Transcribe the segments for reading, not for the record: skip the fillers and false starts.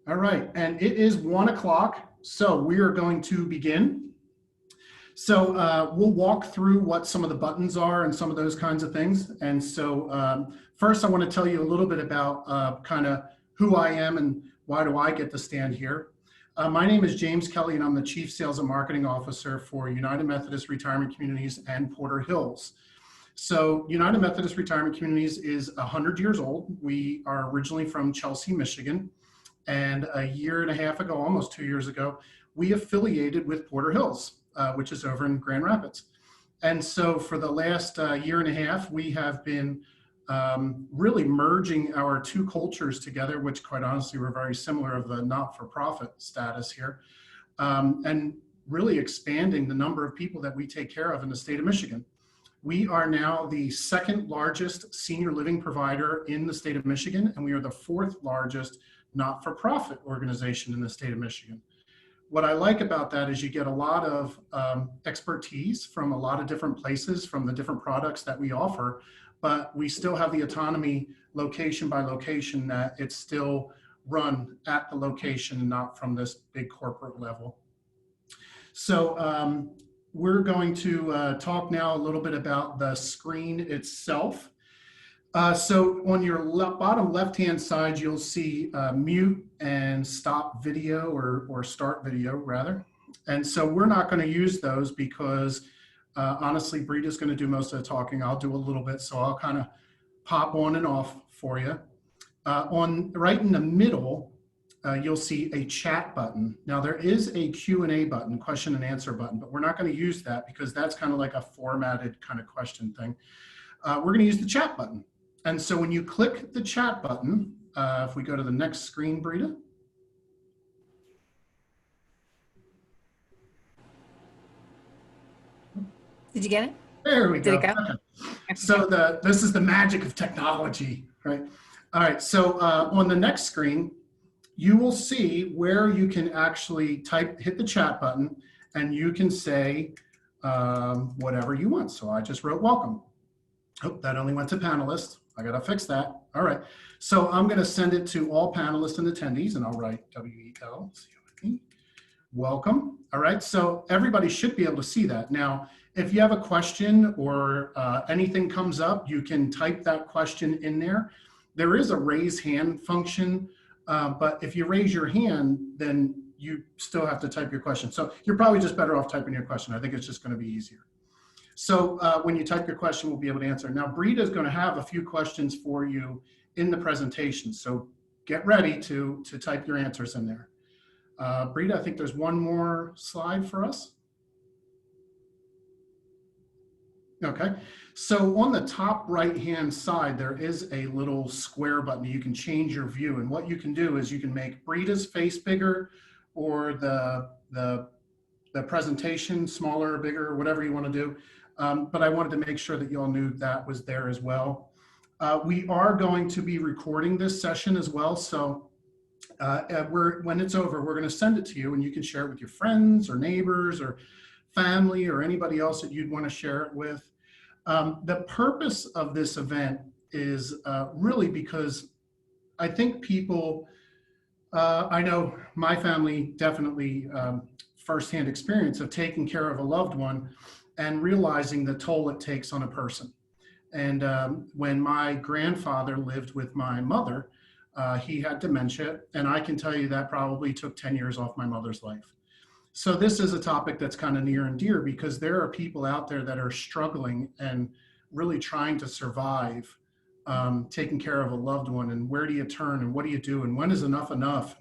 All right, and it is 1 o'clock, so we are going to begin. So we'll walk through what some of the buttons are and some of those kinds of things. And so first I want to tell you a little bit about kind of who I am and why do I get to stand here. My name is James Kelly, and I'm the Chief Sales and Marketing Officer for United Methodist Retirement Communities and Porter Hills. So United Methodist Retirement Communities is 100 years old. We are originally from Chelsea, Michigan. And a year and a half ago, almost 2 years ago, we affiliated with Porter Hills, which is over in Grand Rapids. And so for the last year and a half, we have been really merging our two cultures together, which quite honestly were very similar of the not-for-profit status here, and really expanding the number of people that we take care of in the state of Michigan. We are now the second largest senior living provider in the state of Michigan, and we are the fourth largest not-for-profit organization in the state of Michigan. What I like about that is you get a lot of expertise from a lot of different places, from the different products that we offer, but we still have the autonomy location by location that it's still run at the location, not from this big corporate level. So we're going to talk now a little bit about the screen itself. So on your bottom left-hand side, you'll see mute and stop video or start video rather. And so we're not going to use those because honestly, Britta's going to do most of the talking. I'll do a little bit, so I'll kind of pop on and off for you. Right in the middle, you'll see a chat button. Now there is a Q&A button, question and answer button, but we're not going to use that because that's kind of like a formatted kind of question thing. We're going to use the chat button. And so when you click the chat button, if we go to the next screen, Britta. Did you get it? There we go. Did it go? Okay. So this is the magic of technology, right? All right, so on the next screen, you will see where you can actually hit the chat button, and you can say whatever you want. So I just wrote welcome. Oh, that only went to panelists. I gotta fix that. All right, so I'm gonna send it to all panelists and attendees, and I'll write W-E-L-C-O-M-E, welcome. All right, so everybody should be able to see that. Now, if you have a question or anything comes up, you can type that question in there. There is a raise hand function, but if you raise your hand, then you still have to type your question. So you're probably just better off typing your question. I think it's just gonna be easier. So when you type your question, we'll be able to answer. Now, Britta is going to have a few questions for you in the presentation. So get ready to type your answers in there. Britta, I think there's one more slide for us. Okay, so on the top right-hand side, there is a little square button. You can change your view. And what you can do is you can make Britta's face bigger or the presentation smaller or bigger, whatever you want to do. But I wanted to make sure that you all knew that was there as well. We are going to be recording this session as well. So when it's over, we're going to send it to you and you can share it with your friends or neighbors or family or anybody else that you'd want to share it with. The purpose of this event is really because I think people, I know my family definitely firsthand experience of taking care of a loved one and realizing the toll it takes on a person. And when my grandfather lived with my mother, he had dementia, and I can tell you that probably took 10 years off my mother's life. So this is a topic that's kind of near and dear because there are people out there that are struggling and really trying to survive taking care of a loved one, and where do you turn and what do you do and when is enough enough?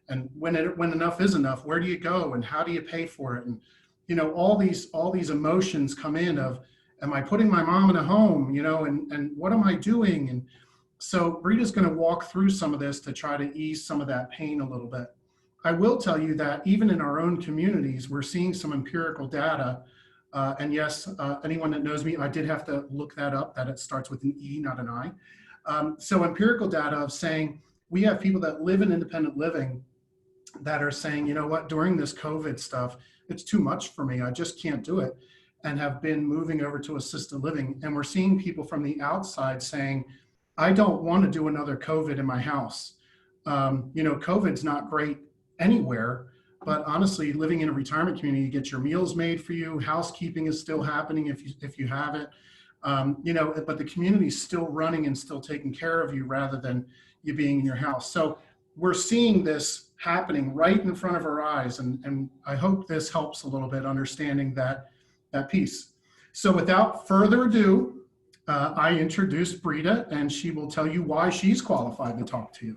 And when enough is enough, where do you go and how do you pay for it? And you know, all these emotions come in of, am I putting my mom in a home, you know, and what am I doing? And so Britta's going to walk through some of this to try to ease some of that pain a little bit. I will tell you that even in our own communities, we're seeing some empirical data. And yes, anyone that knows me, I did have to look that up, that it starts with an E, not an I. So empirical data of saying we have people that live in independent living that are saying, you know what, during this COVID stuff, it's too much for me. I just can't do it, and have been moving over to assisted living. And we're seeing people from the outside saying, I don't want to do another COVID in my house. You know, COVID's not great anywhere, but honestly, living in a retirement community, you get your meals made for you. Housekeeping is still happening if you have it. You know, but the community's still running and still taking care of you rather than you being in your house. So we're seeing this happening right in front of our eyes, and I hope this helps a little bit understanding that piece. So without further ado, I introduced Brita, and she will tell you why she's qualified to talk to you.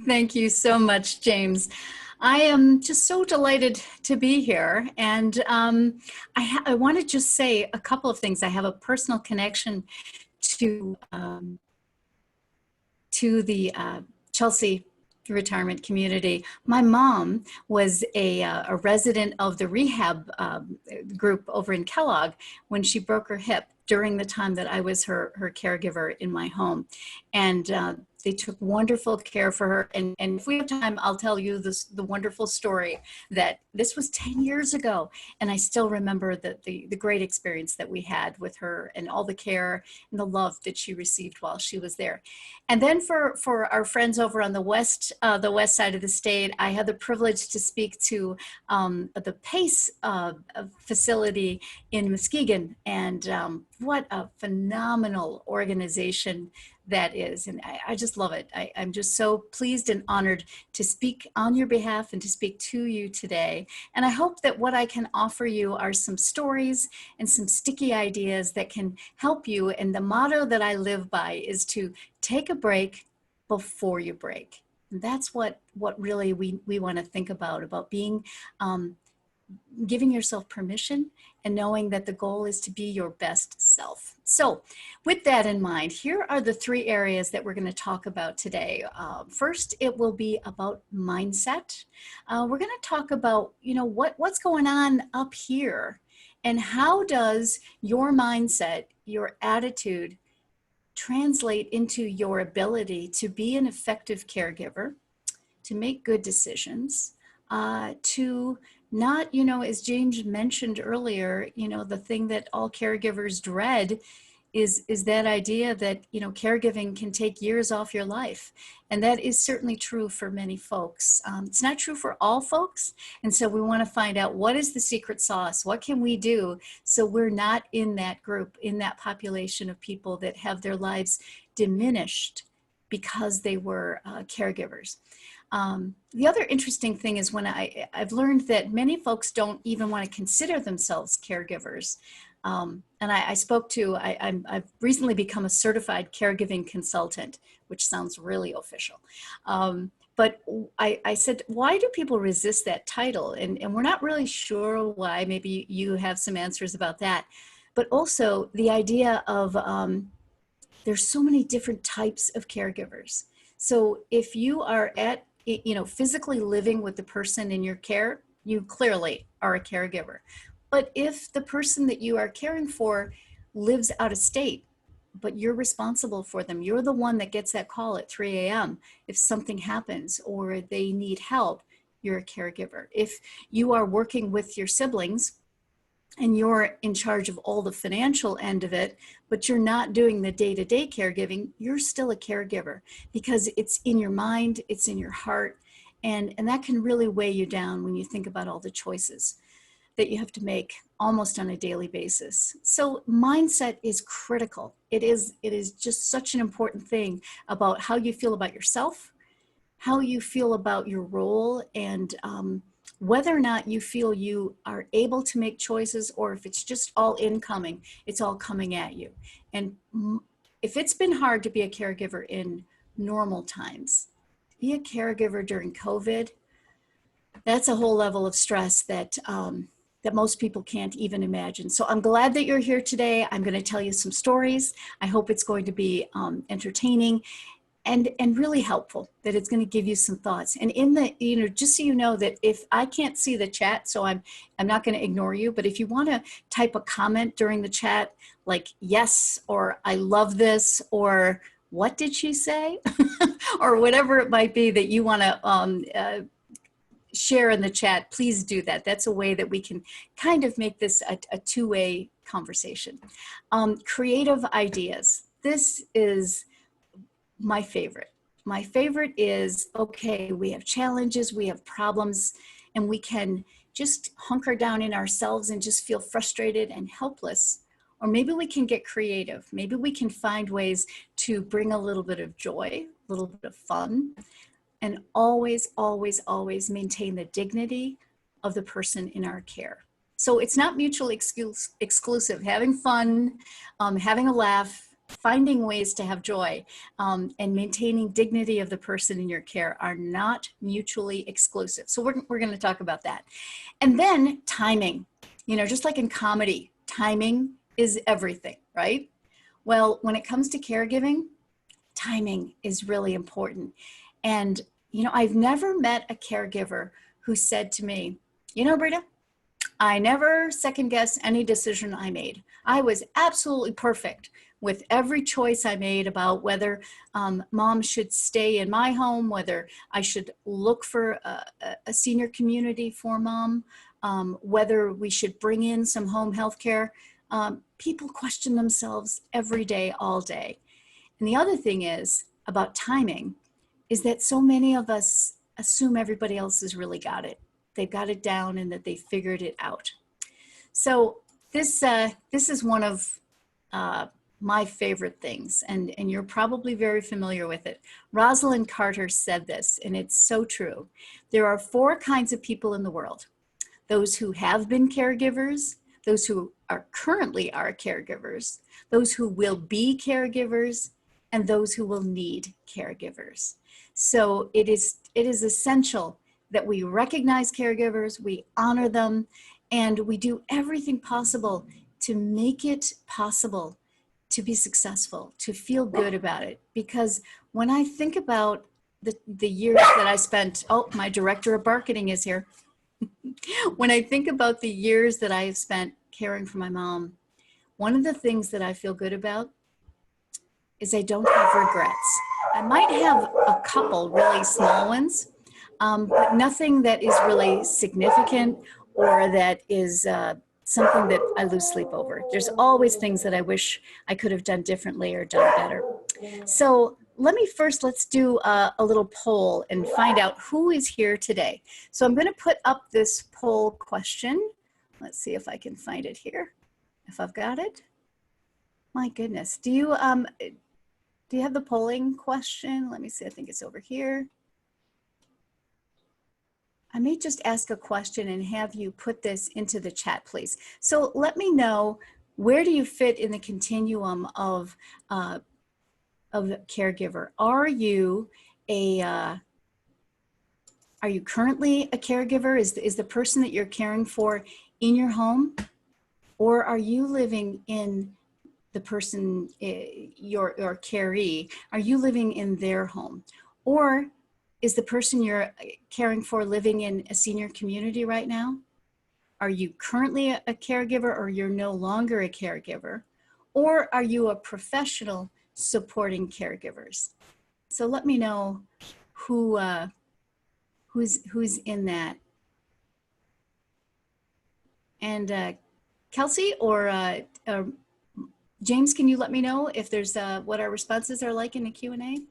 Thank you so much, James. I am just so delighted to be here. And I want to just say a couple of things. I have a personal connection to the Chelsea retirement community. My mom was a resident of the rehab group over in Kellogg when she broke her hip during the time that I was her caregiver in my home. And they took wonderful care for her. And if we have time, I'll tell you the wonderful story that this was 10 years ago. And I still remember the great experience that we had with her and all the care and the love that she received while she was there. And then for our friends over on the west side of the state, I had the privilege to speak to the PACE facility in Muskegon. And what a phenomenal organization that is. And I just love it. I'm just so pleased and honored to speak on your behalf and to speak to you today. And I hope that what I can offer you are some stories and some sticky ideas that can help you. And the motto that I live by is to take a break before you break. And that's what really we want to think about being, giving yourself permission and knowing that the goal is to be your best self. So with that in mind, here are the three areas that we're going to talk about today. First, it will be about mindset. We're going to talk about, you know, what's going on up here and how does your mindset, your attitude translate into your ability to be an effective caregiver, to make good decisions, to not, you know, as James mentioned earlier, you know, the thing that all caregivers dread is that idea that, you know, caregiving can take years off your life. And that is certainly true for many folks. It's not true for all folks. And so we want to find out what is the secret sauce? What can we do so we're not in that group, in that population of people that have their lives diminished because they were caregivers. The other interesting thing is when I've learned that many folks don't even want to consider themselves caregivers. And I spoke to, I've recently become a certified caregiving consultant, which sounds really official. But I said, why do people resist that title? And we're not really sure why. Maybe you have some answers about that. But also the idea of there's so many different types of caregivers. So if you are physically living with the person in your care, you clearly are a caregiver. But if the person that you are caring for lives out of state, but you're responsible for them, you're the one that gets that call at 3 a.m. if something happens or they need help, you're a caregiver. If you are working with your siblings and you're in charge of all the financial end of it, but you're not doing the day-to-day caregiving, you're still a caregiver because it's in your mind, it's in your heart, and that can really weigh you down when you think about all the choices that you have to make almost on a daily basis. So mindset is critical. It is just such an important thing about how you feel about yourself, how you feel about your role, and whether or not you feel you are able to make choices, or if it's just all incoming, it's all coming at you. And if it's been hard to be a caregiver in normal times, be a caregiver during COVID, that's a whole level of stress that most people can't even imagine. So I'm glad that you're here today. I'm going to tell you some stories. I hope it's going to be entertaining and really helpful, that it's going to give you some thoughts. And in the, you know, just so you know that if I can't see the chat, so I'm not going to ignore you, but if you want to type a comment during the chat, like yes, or I love this, or what did she say? Or whatever it might be that you want to share in the chat, please do that. That's a way that we can kind of make this a two-way conversation. Creative ideas. This is my favorite. my favorite is, okay, we have challenges, we have problems, and we can just hunker down in ourselves and just feel frustrated and helpless. Or maybe we can get creative. Maybe we can find ways to bring a little bit of joy, a little bit of fun, and always, always, always maintain the dignity of the person in our care. So it's not mutually exclusive. Having fun, having a laugh, finding ways to have joy, and maintaining dignity of the person in your care are not mutually exclusive. So we're going to talk about that. And then timing, just like in comedy, timing is everything, right? Well, when it comes to caregiving, timing is really important. And, I've never met a caregiver who said to me, Brita, I never second guess any decision I made. I was absolutely perfect with every choice I made about whether mom should stay in my home, whether I should look for a senior community for mom, whether we should bring in some home health care. People question themselves every day, all day. And the other thing is about timing is that so many of us assume everybody else has really got it. They've got it down and that they figured it out. So this is one of my favorite things, and you're probably very familiar with it. Rosalind Carter said this, and it's so true. There are 4 kinds of people in the world: those who have been caregivers, those who are currently are caregivers, those who will be caregivers, and those who will need caregivers. So it is essential that we recognize caregivers, we honor them, and we do everything possible to make it possible to be successful, to feel good about it. Because when I think about the years that I spent, my director of marketing is here. When I think about the years that I have spent caring for my mom, one of the things that I feel good about is I don't have regrets. I might have a couple really small ones, but nothing that is really significant or that is something that I lose sleep over. There's always things that I wish I could have done differently or done better. So let's do a little poll and find out who is here today. So I'm going to put up this poll question. Let's see if I can find it here. If I've got it. My goodness. Do you have the polling question? Let me see. I think it's over here. I may just ask a question and have you put this into the chat, please. So let me know, where do you fit in the continuum of caregiver? Are you currently a caregiver? Is the person that you're caring for in your home, or are you living in the person, your caree? Are you living in their home, or is the person you're caring for living in a senior community right now? Are you currently a caregiver, or you're no longer a caregiver? Or are you a professional supporting caregivers? So let me know who's in that. And Kelsey or James, can you let me know if there's what our responses are like in the Q&A?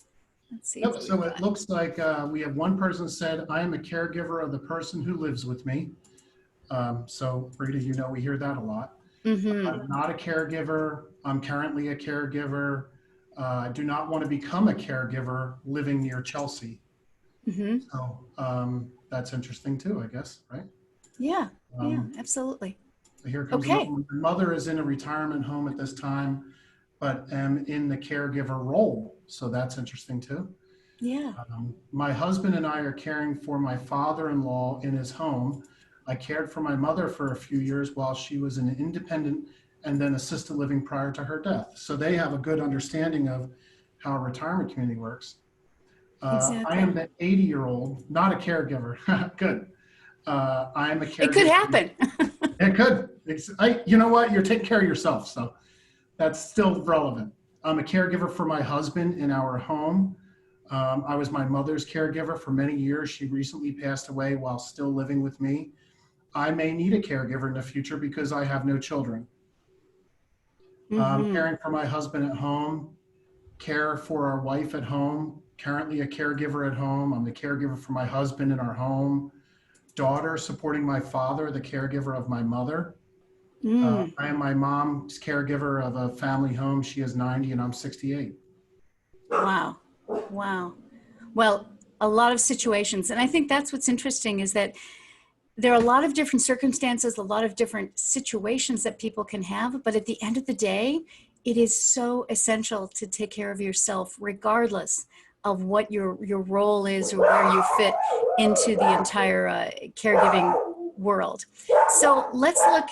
Let's see. Yep, so it looks like we have one person said, I am a caregiver of the person who lives with me. So Rita, we hear that a lot. Mm-hmm. I'm not a caregiver. I'm currently a caregiver. I do not want to become a caregiver living near Chelsea. Mm-hmm. So that's interesting too, I guess, right? Yeah, yeah, absolutely. Here comes okay. My mother is in a retirement home at this time, but am in the caregiver role. So that's interesting too. Yeah. My husband and I are caring for my father-in-law in his home. I cared for my mother for a few years while she was an independent and then assisted living prior to her death. So they have a good understanding of how a retirement community works. Exactly. I am the 80-year-old, not a caregiver. Good. I am a caregiver. It could happen. It could. You know what? You're taking care of yourself. So that's still relevant. I'm a caregiver for my husband in our home. I was my mother's caregiver for many years. She recently passed away while still living with me. I may need a caregiver in the future because I have no children. Mm-hmm. Caring for my husband at home, care for our wife at home, currently a caregiver at home. I'm the caregiver for my husband in our home. Daughter supporting my father, the caregiver of my mother. Mm, I am my mom's caregiver of a family home. She is 90 and I'm 68. wow. Wow. Well, a lot of situations. And I think that's what's interesting is that there are a lot of different circumstances, a lot of different situations that people can have. But at the end of the day, it is so essential to take care of yourself, regardless of what your role is or where you fit into the entire caregiving world. So let's look.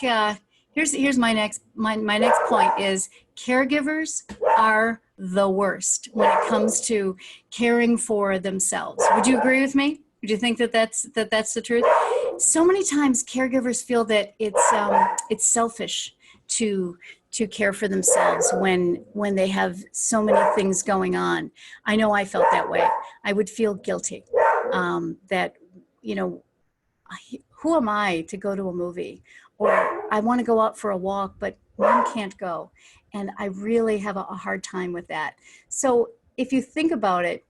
Here's my next point is caregivers are the worst when it comes to caring for themselves. Would you agree with me? Would you think that that's the truth? So many times caregivers feel that it's selfish to care for themselves when they have so many things going on. I know I felt that way. I would feel guilty that, you know, who am I to go to a movie? Or I want to go out for a walk, but mom can't go. And I really have a hard time with that. So if you think about it,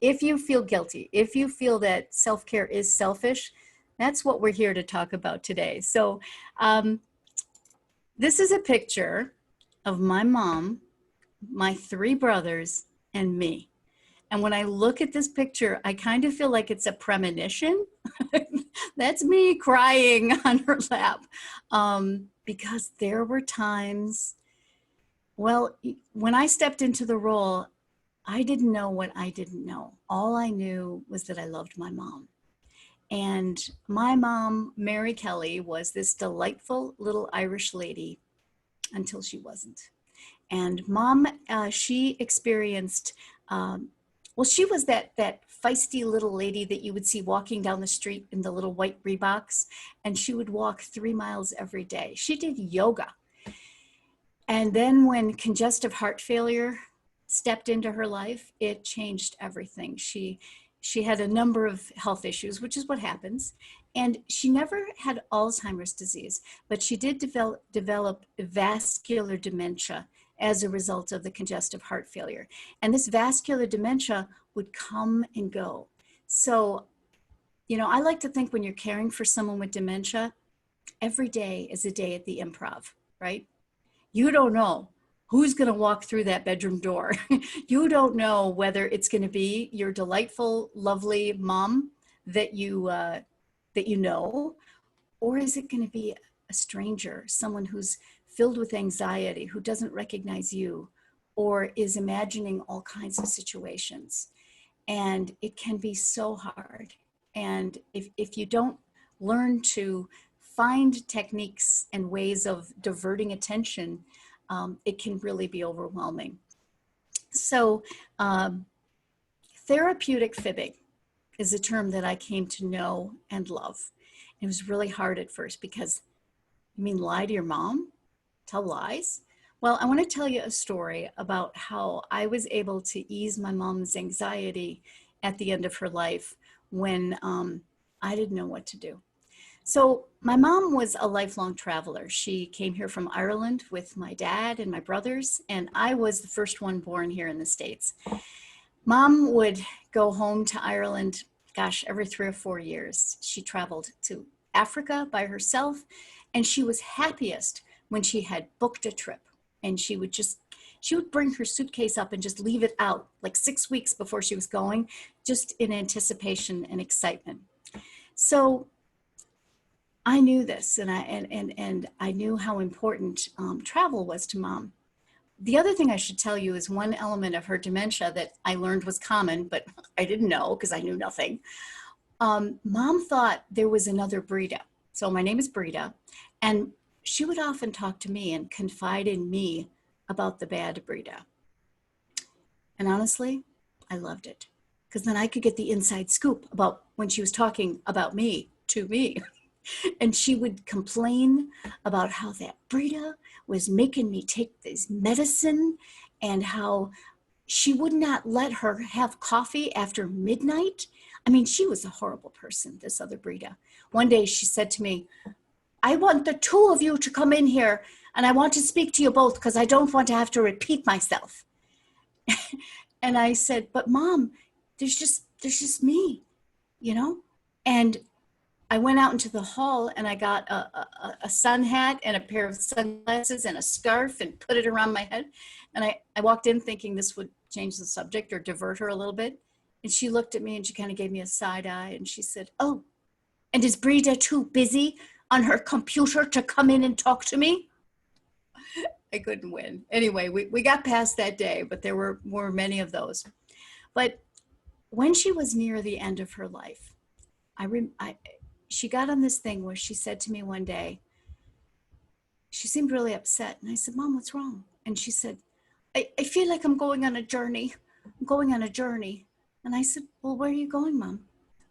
if you feel guilty, if you feel that self-care is selfish, that's what we're here to talk about today. So this is a picture of my mom, my 3 brothers, and me. And when I look at this picture, I kind of feel like it's a premonition. That's me crying on her lap. Because there were times, well, when I stepped into the role, I didn't know what I didn't know. All I knew was that I loved my mom. And my mom, Mary Kelly, was this delightful little Irish lady until she wasn't. And mom, she experienced, well, she was that feisty little lady that you would see walking down the street in the little white Reeboks, and she would walk 3 miles every day. She did yoga. And then when congestive heart failure stepped into her life, it changed everything. She had a number of health issues, which is what happens. And she never had Alzheimer's disease, but she did develop vascular dementia as a result of the congestive heart failure. And this vascular dementia would come and go. So, you know, I like to think when you're caring for someone with dementia, every day is a day at the Improv, right? You don't know who's going to walk through that bedroom door. You don't know whether it's going to be your delightful, lovely mom that you know, or is it going to be a stranger, someone who's filled with anxiety, who doesn't recognize you, or is imagining all kinds of situations. And it can be so hard. And if you don't learn to find techniques and ways of diverting attention, it can really be overwhelming. So therapeutic fibbing is a term that I came to know and love. It was really hard at first because, you mean lie to your mom? Tell lies? Well, I want to tell you a story about how I was able to ease my mom's anxiety at the end of her life when I didn't know what to do. So my mom was a lifelong traveler. She came here from Ireland with my dad and my brothers, and I was the first one born here in the States. Mom would go home to Ireland, gosh, every 3 or 4 years. She traveled to Africa by herself, and she was happiest when she had booked a trip. And she would bring her suitcase up and just leave it out like 6 weeks before she was going, just in anticipation and excitement. So I knew this, and I knew how important travel was to mom. The other thing I should tell you is one element of her dementia that I learned was common, but I didn't know because I knew nothing. Mom thought there was another Brita. So my name is Brita, and she would often talk to me and confide in me about the bad Brita. And honestly, I loved it because then I could get the inside scoop about when she was talking about me to me. And she would complain about how that Brita was making me take this medicine and how she would not let her have coffee after midnight. I mean, she was a horrible person, this other Brita. One day she said to me, I want the 2 of you to come in here and I want to speak to you both because I don't want to have to repeat myself. And I said, but Mom, there's just me, you know? And I went out into the hall and I got a sun hat and a pair of sunglasses and a scarf and put it around my head. And I walked in thinking this would change the subject or divert her a little bit. And she looked at me and she kind of gave me a side eye and she said, oh, and is Breda too busy on her computer to come in and talk to me? I couldn't win. Anyway, we got past that day, but there were many of those. But when she was near the end of her life, she got on this thing where she said to me one day, she seemed really upset. And I said, Mom, what's wrong? And she said, I feel like I'm going on a journey. I'm going on a journey. And I said, well, where are you going, Mom?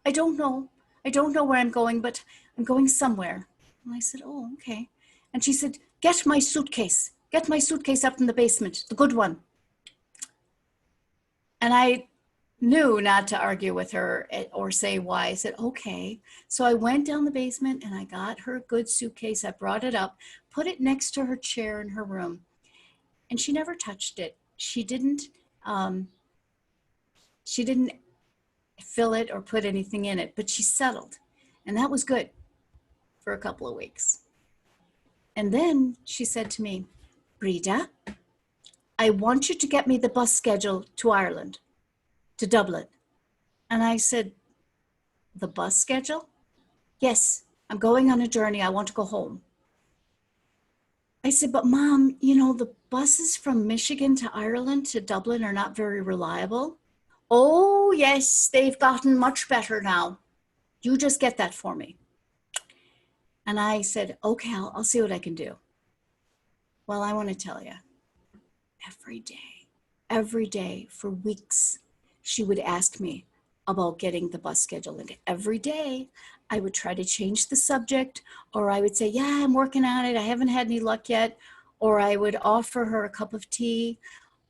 I don't know. I don't know where I'm going, but I'm going somewhere. And I said, oh, okay. And she said, get my suitcase. Get my suitcase up in the basement, the good one. And I knew not to argue with her or say why. I said, okay. So I went down the basement and I got her good suitcase. I brought it up, put it next to her chair in her room. And she never touched it. She didn't fill it or put anything in it, but she settled. And that was good for a couple of weeks. And then she said to me, Breda, I want you to get me the bus schedule to Ireland, to Dublin. And I said, the bus schedule? Yes, I'm going on a journey. I want to go home. I said, but Mom, you know, the buses from Michigan to Ireland to Dublin are not very reliable. Oh, yes, they've gotten much better now. You just get that for me. And I said, okay, I'll see what I can do. Well, I want to tell you, every day for weeks, she would ask me about getting the bus schedule. And every day I would try to change the subject, or I would say, yeah, I'm working on it. I haven't had any luck yet. Or I would offer her a cup of tea,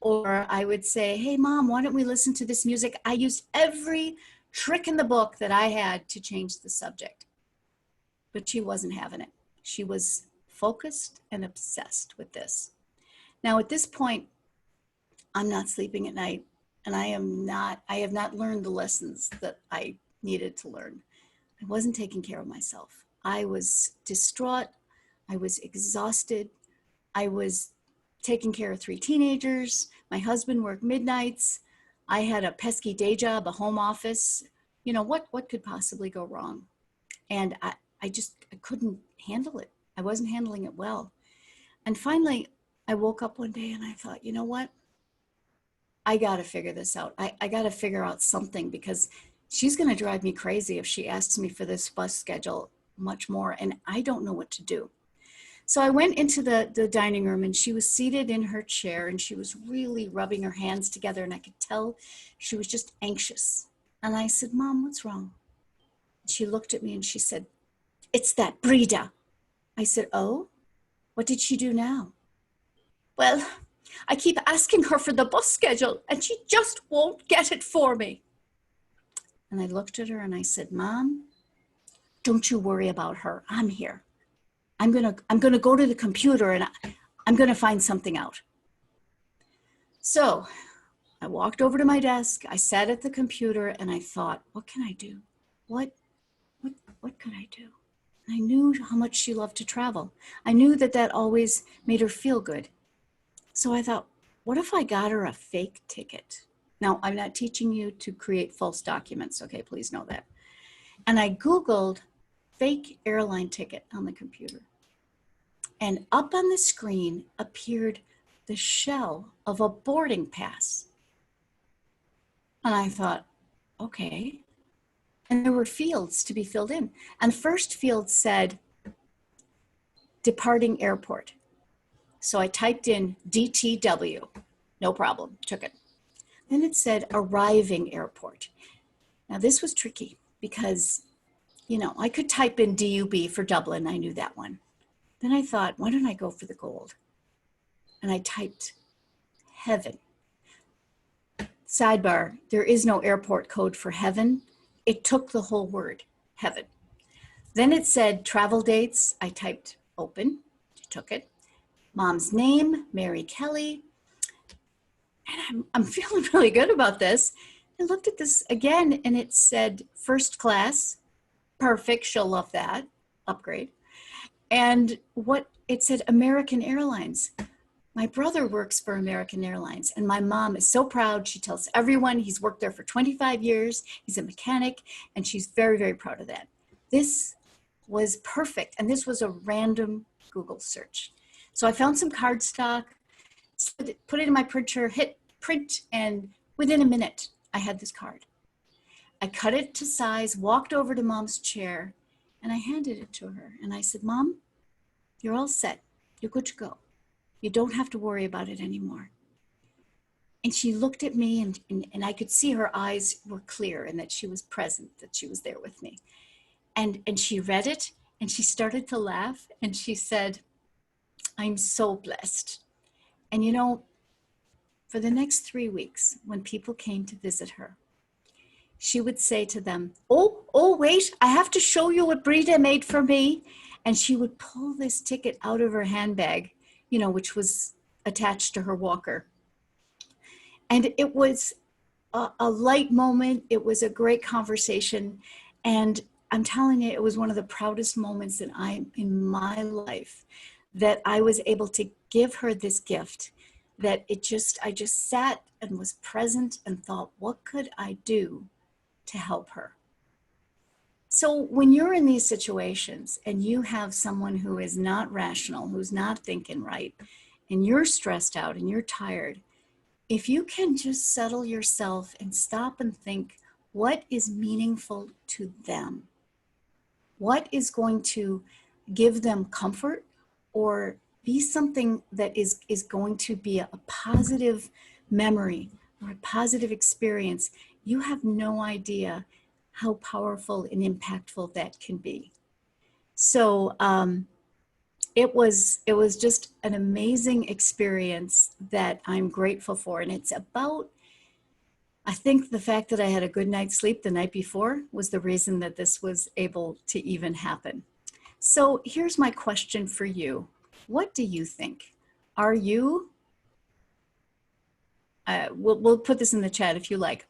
or I would say, hey, Mom, why don't we listen to this music? I used every trick in the book that I had to change the subject. But she wasn't having it. She was focused and obsessed with this. Now, at this point, I'm not sleeping at night, and I have not learned the lessons that I needed to learn. I wasn't taking care of myself. I was distraught. I was exhausted. I was taking care of 3 teenagers. My husband worked midnights. I had a pesky day job, a home office. You know, what could possibly go wrong? And I couldn't handle it. I wasn't handling it well. And finally, I woke up one day and I thought, you know what? I got to figure this out. I got to figure out something, because she's going to drive me crazy if she asks me for this bus schedule much more. And I don't know what to do. So I went into the dining room, and she was seated in her chair, and she was really rubbing her hands together. And I could tell she was just anxious. And I said, Mom, what's wrong? She looked at me and she said, it's that Breda. I said, oh, what did she do now? Well, I keep asking her for the bus schedule and she just won't get it for me. And I looked at her and I said, Mom, don't you worry about her. I'm here. I'm gonna go to the computer and I'm gonna find something out. So I walked over to my desk. I sat at the computer and I thought, what can I do? What could I do? And I knew how much she loved to travel. I knew that always made her feel good. So I thought, what if I got her a fake ticket? Now, I'm not teaching you to create false documents, okay? Please know that. And I Googled fake airline ticket on the computer. And up on the screen appeared the shell of a boarding pass. And I thought, okay. And there were fields to be filled in. And the first field said, departing airport. So I typed in DTW, no problem, took it. Then it said arriving airport. Now this was tricky because, you know, I could type in DUB for Dublin, I knew that one. Then I thought, why don't I go for the gold? And I typed heaven. Sidebar, there is no airport code for heaven. It took the whole word, heaven. Then it said travel dates. I typed open, took it. Mom's name, Mary Kelly. And I'm feeling really good about this. I looked at this again and it said first class, perfect, she'll love that, upgrade. And what it said, American Airlines. My brother works for American Airlines and my mom is so proud. She tells everyone he's worked there for 25 years. He's a mechanic and she's very, very proud of that. This was perfect. And this was a random Google search. So I found some cardstock, put it in my printer, hit print, and within a minute, I had this card. I cut it to size, walked over to Mom's chair, and I handed it to her. And I said, Mom, you're all set. You're good to go. You don't have to worry about it anymore. And she looked at me and I could see her eyes were clear and that she was present, that she was there with me. And she read it and she started to laugh and she said, I'm so blessed. And you know, for the next 3 weeks, when people came to visit her, she would say to them, oh, wait, I have to show you what Brita made for me. And she would pull this ticket out of her handbag, you know, which was attached to her walker. And it was a light moment. It was a great conversation. And I'm telling you, it was one of the proudest moments that in my life, that I was able to give her this gift, that I just sat and was present and thought, what could I do to help her? So when you're in these situations and you have someone who is not rational, who's not thinking right, and you're stressed out and you're tired, if you can just settle yourself and stop and think, what is meaningful to them? What is going to give them comfort or be something that is going to be a positive memory or a positive experience? You have no idea how powerful and impactful that can be. So it was just an amazing experience that I'm grateful for. And it's about, I think the fact that I had a good night's sleep the night before was the reason that this was able to even happen. So here's my question for you. What do you think? Are you, we'll put this in the chat if you like.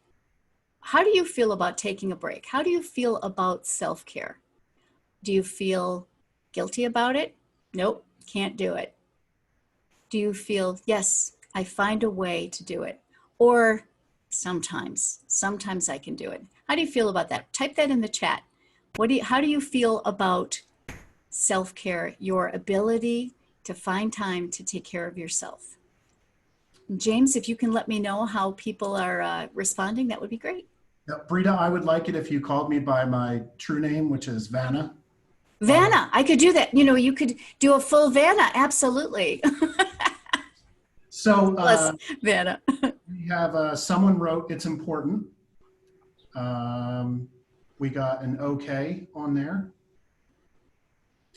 How do you feel about taking a break? How do you feel about self-care? Do you feel guilty about it? Nope, can't do it. Do you feel, yes, I find a way to do it? Or sometimes I can do it. How do you feel about that? Type that in the chat. How do you feel about self-care, your ability to find time to take care of yourself? James, if you can let me know how people are responding, that would be great. Yeah, Brita, I would like it if you called me by my true name, which is Vanna. Vanna, I could do that. You know, you could do a full Vanna, absolutely. So Vanna. we have someone wrote, it's important. We got an okay on there.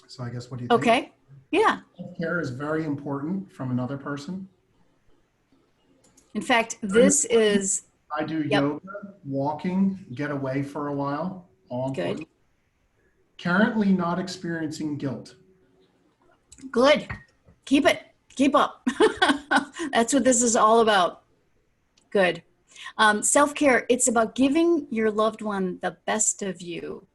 So I guess, what do you think? Okay, yeah. Self-care is very important from another person. In fact, this is... I do yoga, walking, get away for a while. All good. Important. Currently not experiencing guilt. Good. Keep it. Keep up. That's what this is all about. Good. Self-care, it's about giving your loved one the best of you,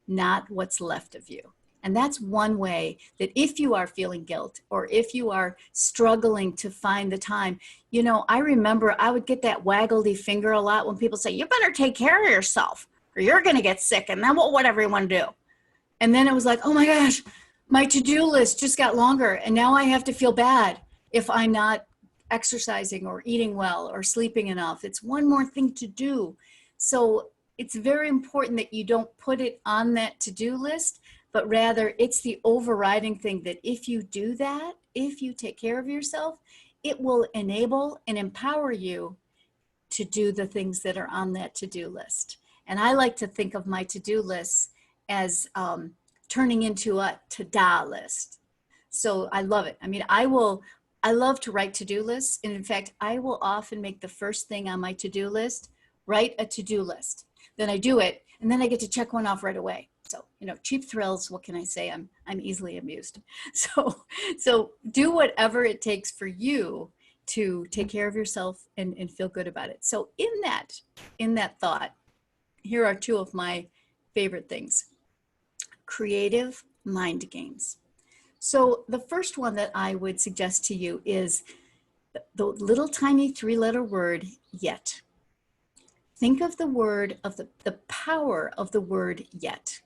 not what's left of you. And that's one way that if you are feeling guilt or if you are struggling to find the time, you know, I remember I would get that waggledy finger a lot when people say, you better take care of yourself or you're going to get sick. And then what would everyone do? And then it was like, oh my gosh, my to-do list just got longer. And now I have to feel bad if I'm not exercising or eating well or sleeping enough. It's one more thing to do. So it's very important that you don't put it on that to-do list, but rather it's the overriding thing that if you do that, if you take care of yourself, it will enable and empower you to do the things that are on that to-do list. And I like to think of my to-do lists as turning into a to-da list. So I love it. I mean, I love to write to-do lists. And in fact, I will often make the first thing on my to-do list, write a to-do list. Then I do it, and then I get to check one off right away. So, you know, cheap thrills, what can I say? I'm easily amused. So do whatever it takes for you to take care of yourself and feel good about it. So in that thought, here are two of my favorite things. Creative mind games. So the first one that I would suggest to you is the little tiny 3-letter word, yet. Think of the word, of the power of the word yet.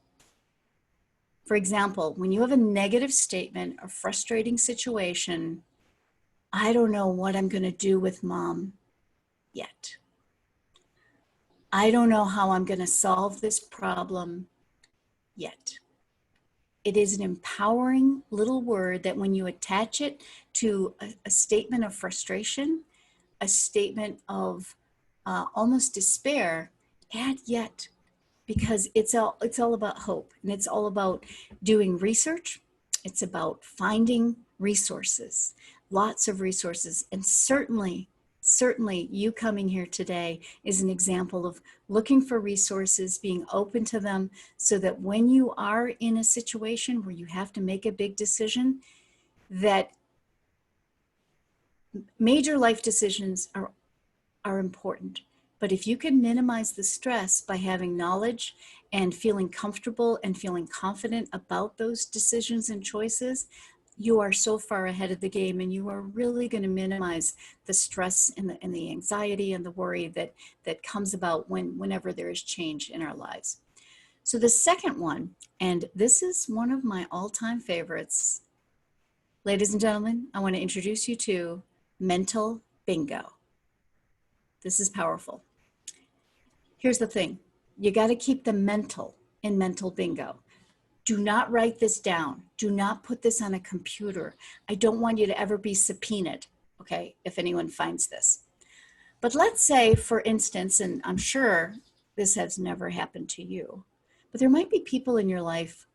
For example, when you have a negative statement, a frustrating situation, I don't know what I'm going to do with mom yet. I don't know how I'm going to solve this problem yet. It is an empowering little word that when you attach it to a statement of frustration, a statement of almost despair, add yet, because it's all about hope, and it's all about doing research. It's about finding resources, lots of resources, and certainly you coming here today is an example of looking for resources, being open to them, so that when you are in a situation where you have to make a big decision, that major life decisions are important. But if you can minimize the stress by having knowledge and feeling comfortable and feeling confident about those decisions and choices, you are so far ahead of the game, and you are really going to minimize the stress and the anxiety and the worry that comes about whenever there is change in our lives. So the second one, and this is one of my all-time favorites, ladies and gentlemen, I want to introduce you to mental bingo. This is powerful. Here's the thing. You got to keep the mental in mental bingo. Do not write this down. Do not put this on a computer. I don't want you to ever be subpoenaed, okay, if anyone finds this. But let's say, for instance, and I'm sure this has never happened to you, but there might be people in your life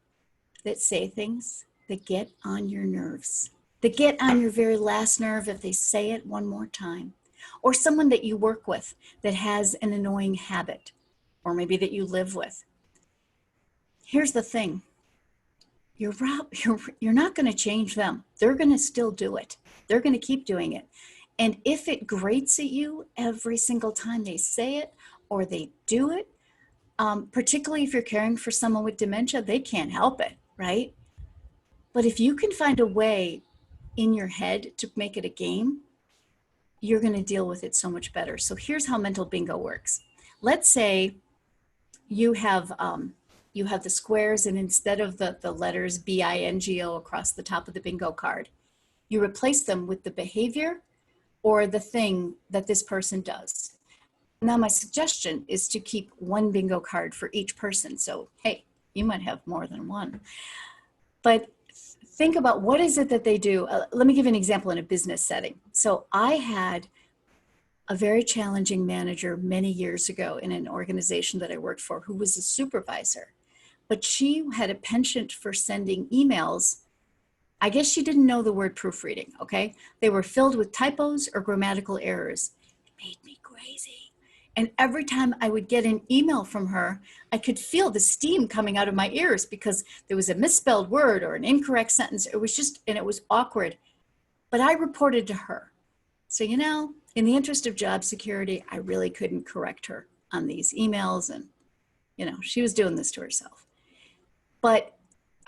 that say things that get on your nerves, that get on your very last nerve if they say it one more time. Or someone that you work with that has an annoying habit, or maybe that you live with. Here's the thing. You're not going to change them. They're going to still do it. They're going to keep doing it. And if it grates at you every single time they say it or they do it, particularly if you're caring for someone with dementia, they can't help it, right? But if you can find a way in your head to make it a game, you're going to deal with it so much better. So here's how mental bingo works. Let's say you have the squares, and instead of the letters BINGO across the top of the bingo card, you replace them with the behavior or the thing that this person does. Now, my suggestion is to keep one bingo card for each person. So, hey, you might have more than one. But think about what is it that they do. Let me give you an example in a business setting. So I had a very challenging manager many years ago in an organization that I worked for who was a supervisor. But she had a penchant for sending emails. I guess she didn't know the word proofreading, okay? They were filled with typos or grammatical errors. It made me crazy. And every time I would get an email from her, I could feel the steam coming out of my ears because there was a misspelled word or an incorrect sentence. It was awkward. But I reported to her. So, in the interest of job security, I really couldn't correct her on these emails. And, she was doing this to herself. But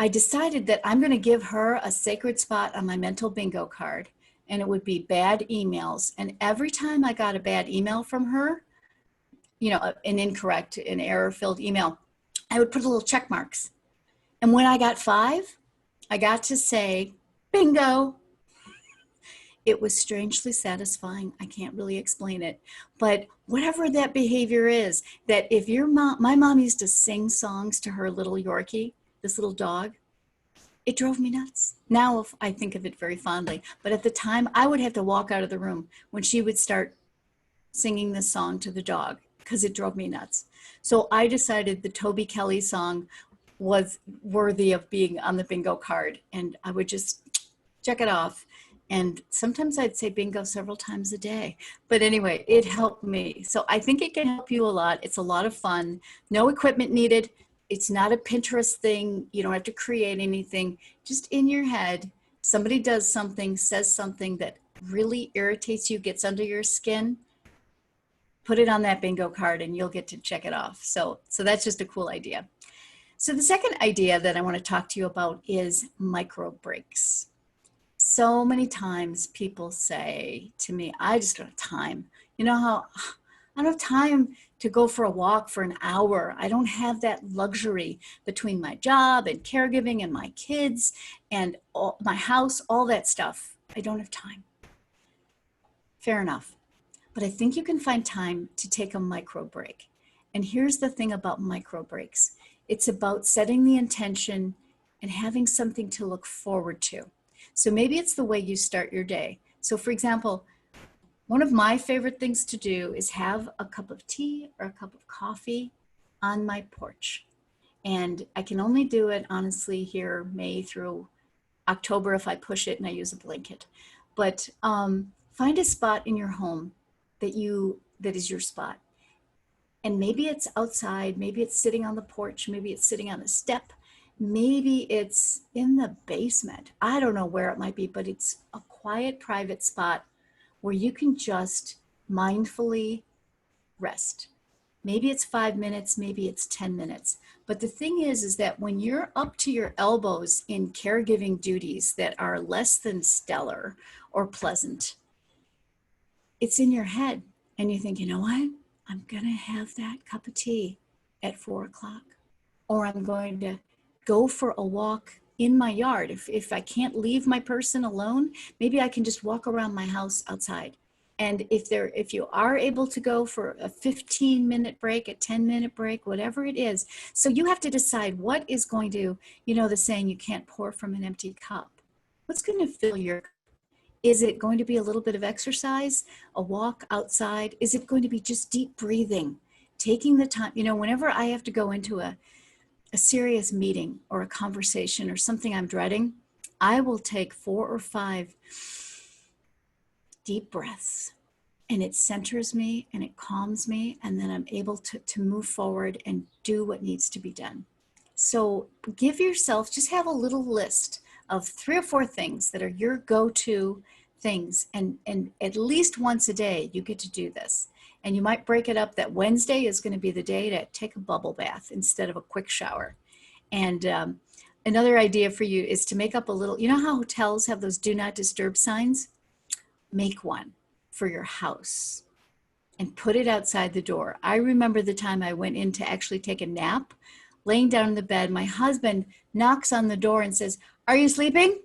I decided that I'm going to give her a sacred spot on my mental bingo card, and it would be bad emails. And every time I got a bad email from her, an incorrect, an error-filled email, I would put little check marks. And when I got 5, I got to say, bingo. It was strangely satisfying. I can't really explain it. But whatever that behavior is, that if my mom used to sing songs to her little Yorkie, this little dog, it drove me nuts. Now I think of it very fondly. But at the time, I would have to walk out of the room when she would start singing this song to the dog because it drove me nuts. So I decided the Toby Kelly song was worthy of being on the bingo card, and I would just check it off. And sometimes I'd say bingo several times a day. But anyway, it helped me. So I think it can help you a lot. It's a lot of fun. No equipment needed. It's not a Pinterest thing. You don't have to create anything. Just in your head, somebody does something, says something that really irritates you, gets under your skin, put it on that bingo card and you'll get to check it off. So that's just a cool idea. So the second idea that I want to talk to you about is micro breaks. So many times people say to me, I just don't have time. You know how I don't have time to go for a walk for an hour. I don't have that luxury between my job and caregiving and my kids and my house, all that stuff. I don't have time. Fair enough. But I think you can find time to take a micro break. And here's the thing about micro breaks. It's about setting the intention and having something to look forward to. So maybe it's the way you start your day. So for example, one of my favorite things to do is have a cup of tea or a cup of coffee on my porch. And I can only do it honestly here May through October if I push it and I use a blanket. But find a spot in your home that is your spot. And maybe it's outside, maybe it's sitting on the porch, maybe it's sitting on the step, maybe it's in the basement. I don't know where it might be, but it's a quiet, private spot where you can just mindfully rest. Maybe it's 5 minutes, maybe it's 10 minutes. But the thing is that when you're up to your elbows in caregiving duties that are less than stellar or pleasant, it's in your head and you think, you know what? I'm going to have that cup of tea at 4 o'clock, or I'm going to go for a walk in my yard. If I can't leave my person alone, maybe I can just walk around my house outside. And if you are able to go for a 15-minute break, a 10-minute break, whatever it is. So you have to decide what is going to, the saying, you can't pour from an empty cup. What's going to fill your cup? Is it going to be a little bit of exercise, a walk outside? Is it going to be just deep breathing, taking the time? Whenever I have to go into a serious meeting or a conversation or something I'm dreading, I will take 4 or 5 deep breaths, and it centers me and it calms me, and then I'm able to move forward and do what needs to be done. So give yourself, just have a little list of 3 or 4 things that are your go-to things, and at least once a day you get to do this. And you might break it up that Wednesday is going to be the day to take a bubble bath instead of a quick shower. And another idea for you is to make up a little, how hotels have those do not disturb signs? Make one for your house and put it outside the door. I remember the time I went in to actually take a nap, laying down in the bed, my husband knocks on the door and says, "Are you sleeping?"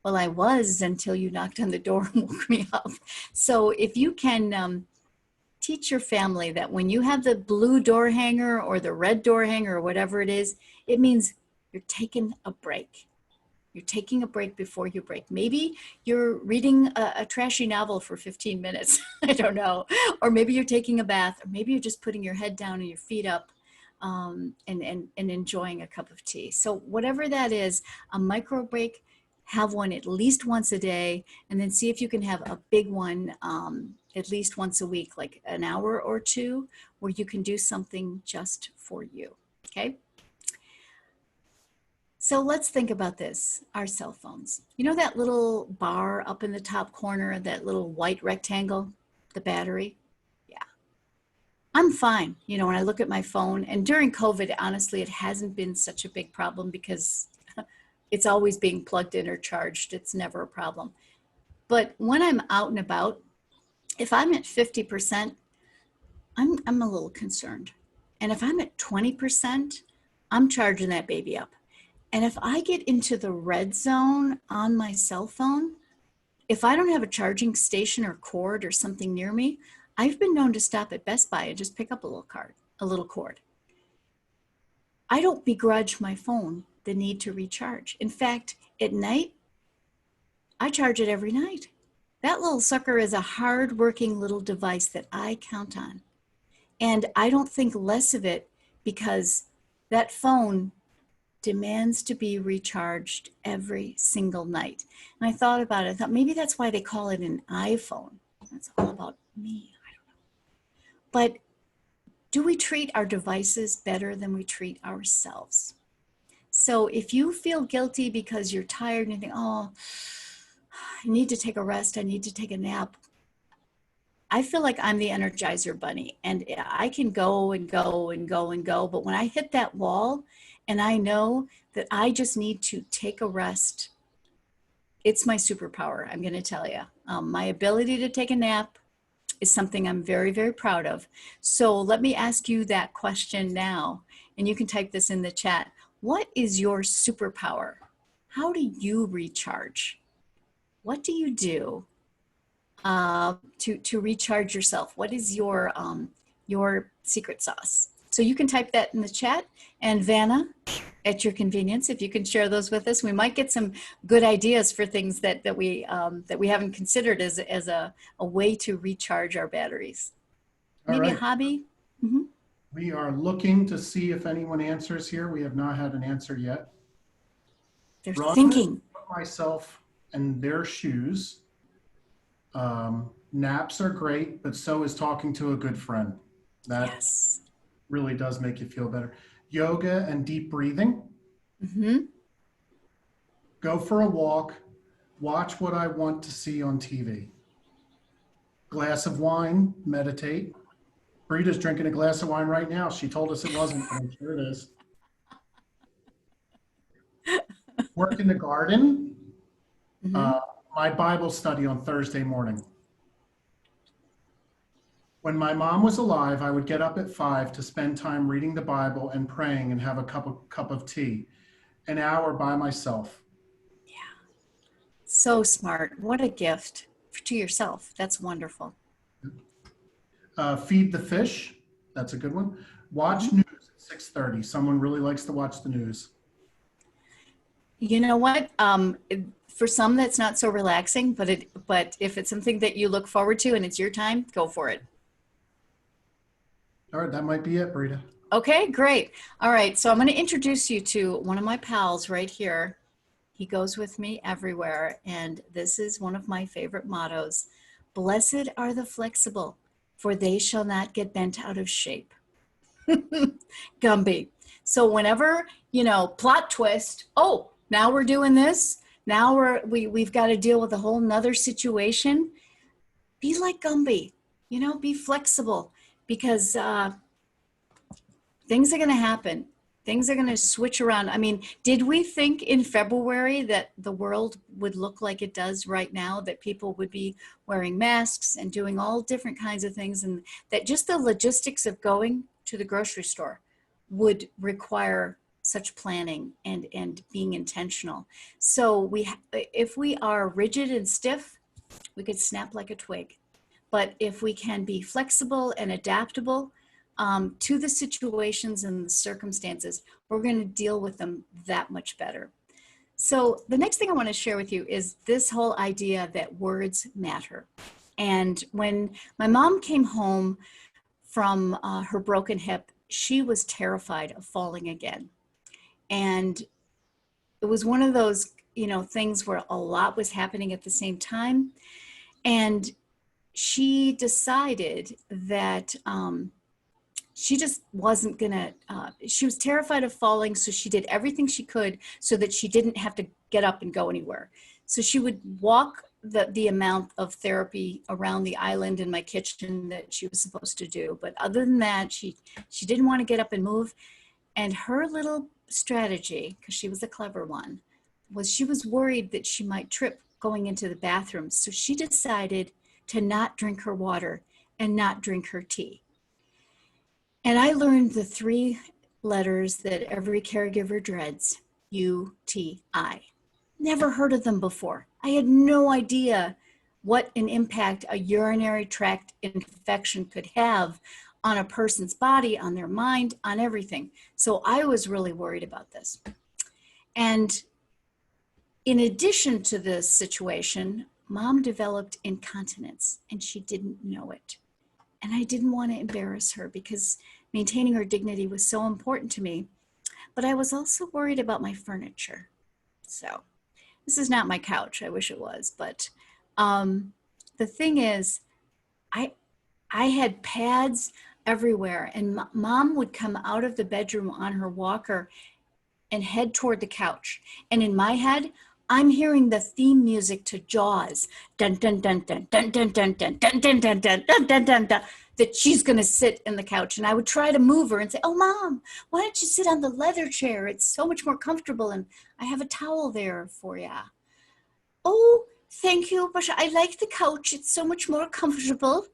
Well, I was, until you knocked on the door and woke me up. So if you can teach your family that when you have the blue door hanger or the red door hanger or whatever it is, it means you're taking a break. You're taking a break before you break. Maybe you're reading a trashy novel for 15 minutes. I don't know. Or maybe you're taking a bath, or maybe you're just putting your head down and your feet up and enjoying a cup of tea. So whatever that is, a micro break, have one at least once a day, and then see if you can have a big one at least once a week, like an hour or 2, where you can do something just for you, okay? So let's think about this, our cell phones. You know that little bar up in the top corner, that little white rectangle, the battery? Yeah. I'm fine, when I look at my phone, and during COVID, honestly, it hasn't been such a big problem because it's always being plugged in or charged. It's never a problem. But when I'm out and about, if I'm at 50%, I'm a little concerned. And if I'm at 20%, I'm charging that baby up. And if I get into the red zone on my cell phone, if I don't have a charging station or cord or something near me, I've been known to stop at Best Buy and just pick up a little cord. I don't begrudge my phone the need to recharge. In fact, at night, I charge it every night. That little sucker is a hard-working little device that I count on. And I don't think less of it because that phone demands to be recharged every single night. And I thought about it. I thought maybe that's why they call it an iPhone. That's all about me. I don't know. But do we treat our devices better than we treat ourselves? So if you feel guilty because you're tired and you think, oh, I need to take a rest. I need to take a nap. I feel like I'm the Energizer Bunny, and I can go and go and go and go. But when I hit that wall and I know that I just need to take a rest, it's my superpower, I'm going to tell you. My ability to take a nap is something I'm very, very proud of. So let me ask you that question now, and you can type this in the chat. What is your superpower? How do you recharge? What do you do to recharge yourself? What is your secret sauce? So you can type that in the chat, and Vanna, at your convenience, if you can share those with us, we might get some good ideas for things that we haven't considered as a way to recharge our batteries. Maybe a hobby. Mm-hmm. We are looking to see if anyone answers here. We have not had an answer yet. They're Rather thinking. Put myself in their shoes. Naps are great, but so is talking to a good friend. That Yes. really does make you feel better. Yoga and deep breathing. Mm-hmm. Go for a walk. Watch what I want to see on TV. Glass of wine, meditate. Britta's drinking a glass of wine right now. She told us it wasn't, but I'm sure it is. Work in the garden. Mm-hmm. My Bible study on Thursday morning. When my mom was alive, I would get up at 5 to spend time reading the Bible and praying and have a cup of tea. An hour by myself. Yeah. So smart. What a gift to yourself. That's wonderful. Feed the fish. That's a good one. Watch Mm-hmm. news at 6:30. Someone really likes to watch the news. You know what? For some, that's not so relaxing, but if it's something that you look forward to and it's your time, go for it. All right, that might be it, Britta. Okay, great. All right, so I'm going to introduce you to one of my pals right here. He goes with me everywhere, and this is one of my favorite mottos. Blessed are the flexible, for they shall not get bent out of shape. Gumby. So whenever, plot twist, oh, now we're doing this. Now we've got to deal with a whole nother situation. Be like Gumby, be flexible, because things are going to happen. Things are going to switch around. I mean, did we think in February that the world would look like it does right now, that people would be wearing masks and doing all different kinds of things, and that just the logistics of going to the grocery store would require such planning and being intentional? So if we are rigid and stiff, we could snap like a twig. But if we can be flexible and adaptable to the situations and the circumstances, we're going to deal with them that much better. So the next thing I want to share with you is this whole idea that words matter. And when my mom came home from her broken hip, she was terrified of falling again. And it was one of those, things where a lot was happening at the same time. And she decided that she just wasn't gonna, she was terrified of falling, so she did everything she could so that she didn't have to get up and go anywhere. So she would walk the amount of therapy around the island in my kitchen that she was supposed to do. But other than that, she didn't want to get up and move. And her little strategy, because she was a clever one, was she was worried that she might trip going into the bathroom. So she decided to not drink her water and not drink her tea. And I learned the 3 letters that every caregiver dreads, UTI. Never heard of them before. I had no idea what an impact a urinary tract infection could have on a person's body, on their mind, on everything. So I was really worried about this. And in addition to this situation, Mom developed incontinence and she didn't know it. And I didn't want to embarrass her because maintaining her dignity was so important to me. But I was also worried about my furniture. So this is not my couch. I wish it was. But the thing is, I had pads everywhere. And Mom would come out of the bedroom on her walker and head toward the couch. And in my head, I'm hearing the theme music to Jaws, dun dun dun dun dun dun dun dun dun dun dun dun dun dun dun dun, that she's going to sit in the couch. And I would try to move her and say, "Oh, Mom, why don't you sit on the leather chair? It's so much more comfortable, and I have a towel there for you." "Oh, thank you, but I like the couch. It's so much more comfortable."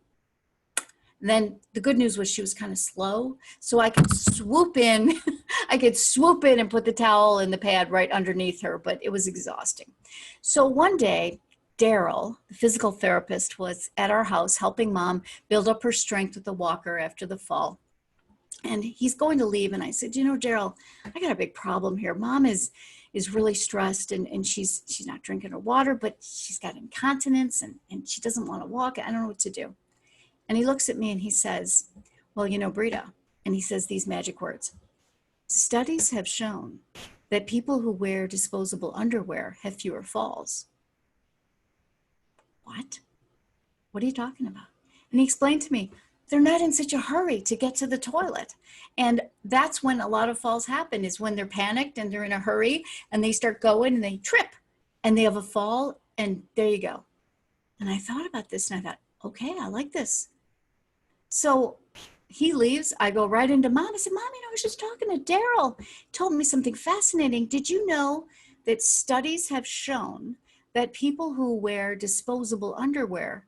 Then the good news was she was kind of slow, so I could swoop in. I could swoop in and put the towel and the pad right underneath her, but it was exhausting. So one day, Daryl, the physical therapist, was at our house helping Mom build up her strength with the walker after the fall. And he's going to leave. And I said, "You know, Daryl, I got a big problem here. Mom is really stressed, and she's not drinking her water, but she's got incontinence, and she doesn't want to walk. I don't know what to do." And he looks at me and he says, "Well, you know, Brita," and he says these magic words: "Studies have shown that people who wear disposable underwear have fewer falls." What? What are you talking about? And he explained to me, they're not in such a hurry to get to the toilet. And that's when a lot of falls happen, is when they're panicked and they're in a hurry and they start going and they trip and they have a fall, and there you go. And I thought about this and I thought, okay, I like this. So he leaves. I go right into Mom. I said, "Mom, you know, I was just talking to Daryl. He told me something fascinating. Did you know that studies have shown that people who wear disposable underwear,"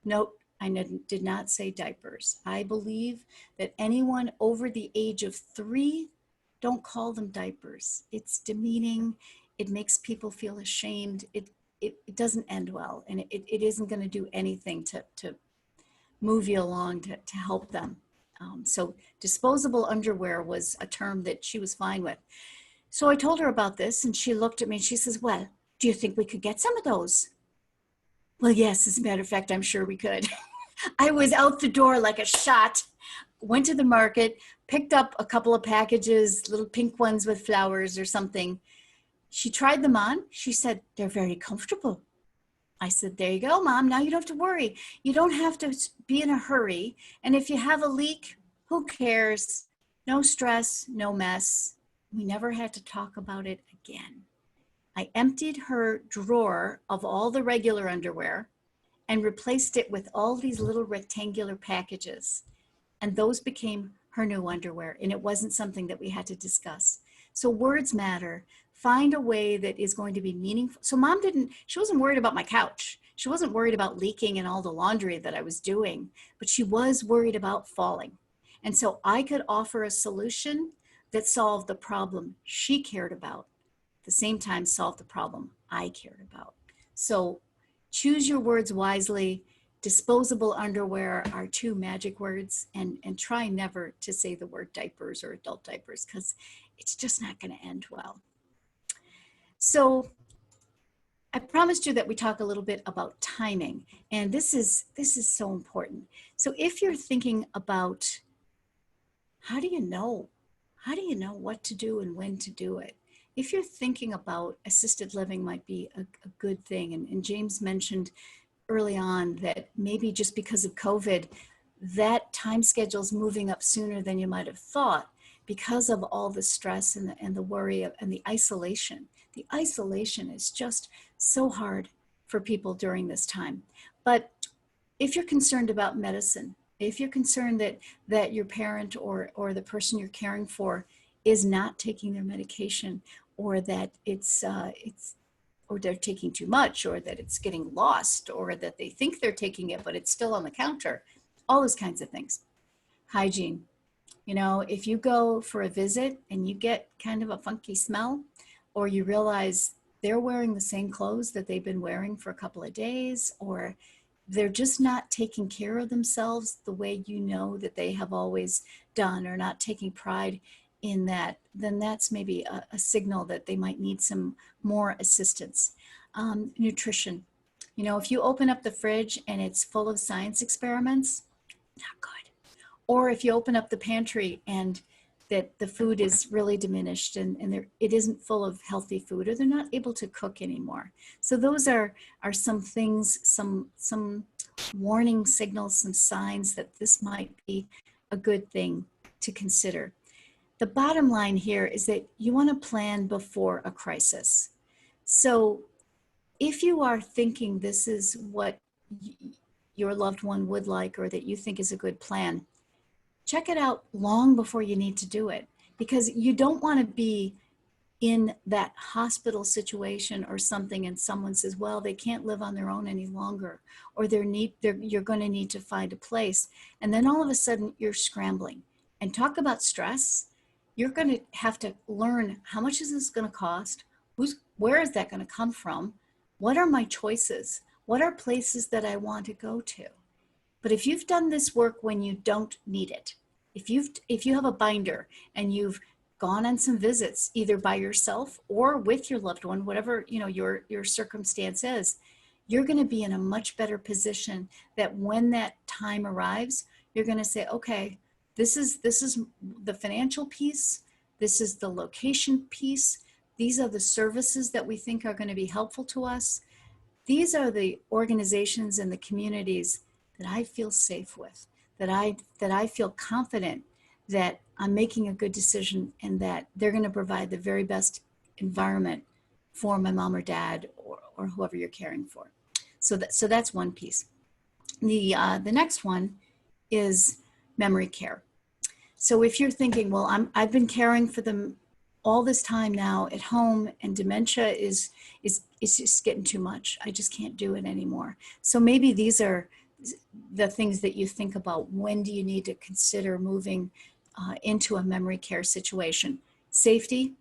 note, I did not say diapers. I believe that anyone over the age of 3, don't call them diapers. It's demeaning. It makes people feel ashamed. It doesn't end well, and it isn't going to do anything to move you along to help them. So disposable underwear was a term that she was fine with. So I told her about this, and she looked at me and she says, "Well, do you think we could get some of those?" Well, yes, as a matter of fact, I'm sure we could. I was out the door like a shot, went to the market, picked up a couple of packages, little pink ones with flowers or something. She tried them on. She said, "They're very comfortable." I said, "There you go, Mom. Now you don't have to worry. You don't have to be in a hurry. And if you have a leak, who cares? No stress, no mess." We never had to talk about it again. I emptied her drawer of all the regular underwear and replaced it with all these little rectangular packages. And those became her new underwear. And it wasn't something that we had to discuss. So words matter. Find a way that is going to be meaningful. So Mom she wasn't worried about my couch. She wasn't worried about leaking and all the laundry that I was doing, but she was worried about falling. And so I could offer a solution that solved the problem she cared about, at the same time solved the problem I cared about. So choose your words wisely. Disposable underwear are 2 magic words, and try never to say the word diapers or adult diapers, because it's just not going to end well. So I promised you that we talk a little bit about timing, and this is so important. So if you're thinking about how do you know what to do and when to do it? If you're thinking about assisted living might be a good thing, and James mentioned early on that maybe just because of COVID, that time schedule is moving up sooner than you might have thought because of all the stress and the worry and the isolation. The isolation is just so hard for people during this time. But if you're concerned about medicine, if you're concerned that your parent or the person you're caring for is not taking their medication, or that or they're taking too much, or that it's getting lost, or that they think they're taking it but it's still on the counter, all those kinds of things. Hygiene. You know, if you go for a visit and you get kind of a funky smell, or you realize they're wearing the same clothes that they've been wearing for a couple of days, or they're just not taking care of themselves the way you know that they have always done, or not taking pride in that, then that's maybe a signal that they might need some more assistance. Nutrition. You know, if you open up the fridge and it's full of science experiments, not good. Or if you open up the pantry and that the food is really diminished and it isn't full of healthy food, or they're not able to cook anymore. So those are some things, some warning signals, some signs that this might be a good thing to consider. The bottom line here is that you want to plan before a crisis. So if you are thinking this is what your loved one would like, or that you think is a good plan, check it out long before you need to do it, because you don't want to be in that hospital situation or something and someone says, well, they can't live on their own any longer, or you're going to need to find a place. And then all of a sudden you're scrambling. And talk about stress. You're going to have to learn, how much is this going to cost? Where is that going to come from? What are my choices? What are places that I want to go to? But if you've done this work when you don't need it, if you have a binder and you've gone on some visits, either by yourself or with your loved one, whatever your circumstance is, you're going to be in a much better position that when that time arrives, you're going to say, okay, this is the financial piece, this is the location piece, these are the services that we think are going to be helpful to us. These are the organizations and the communities that I feel safe with, that I feel confident that I'm making a good decision and that they're going to provide the very best environment for my mom or dad or whoever you're caring for. So that's one piece. The next one is memory care. So if you're thinking, well, I've been caring for them all this time now at home, and dementia is just getting too much. I just can't do it anymore. So maybe these are the things that you think about. When do you need to consider moving into a memory care situation? Safety,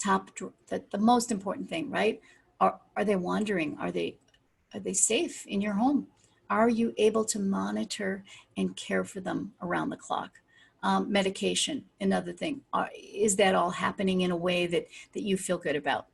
the most important thing, right? Are they wandering? Are they safe in your home? Are you able to monitor and care for them around the clock? Medication, another thing. Is that all happening in a way that you feel good about?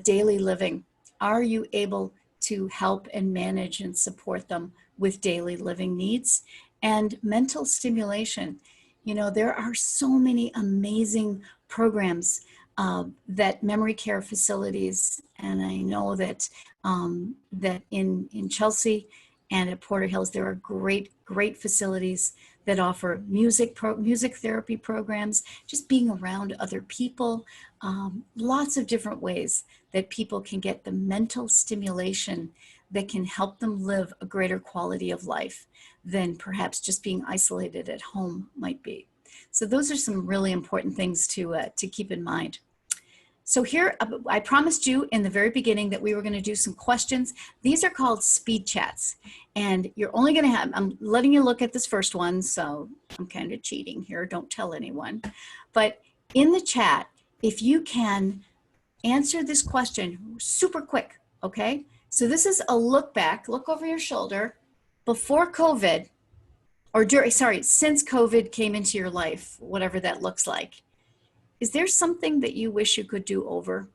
Daily living. Are you able to help and manage and support them with daily living needs? And mental stimulation. There are so many amazing programs that memory care facilities, and I know that that in Chelsea and at Porter Hills, there are great facilities that offer music therapy programs, just being around other people, lots of different ways that people can get the mental stimulation that can help them live a greater quality of life than perhaps just being isolated at home might be. So those are some really important things to keep in mind. So here, I promised you in the very beginning that we were going to do some questions. These are called speed chats. And you're only going to have, I'm letting you look at this first one, so I'm kind of cheating here. Don't tell anyone. But in the chat, if you can answer this question super quick, okay? So this is a look back, look over your shoulder, before COVID, or since COVID came into your life, whatever that looks like. Is there something that you wish you could do over?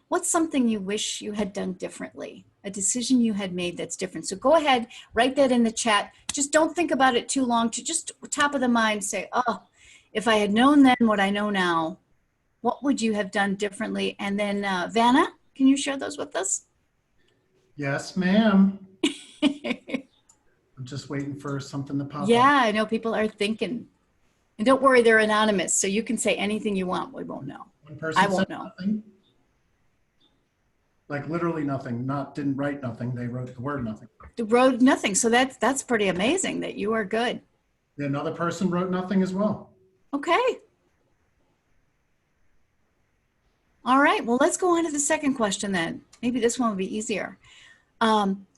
What's something you wish you had done differently? A decision you had made that's different. So go ahead, write that in the chat. Just don't think about it too long. To just top of the mind say, oh, if I had known then what I know now, what would you have done differently? And then Vanna, can you share those with us? Yes, ma'am. I'm just waiting for something to pop up. Yeah, I know people are thinking. And don't worry, they're anonymous, so you can say anything you want. We won't know. One person I won't know. Nothing. Like literally nothing. Didn't write nothing. They wrote the word nothing. They wrote nothing. So that's pretty amazing that you are good. Another person wrote nothing as well. Okay. All right. Well, let's go on to the second question then. Maybe this one will be easier.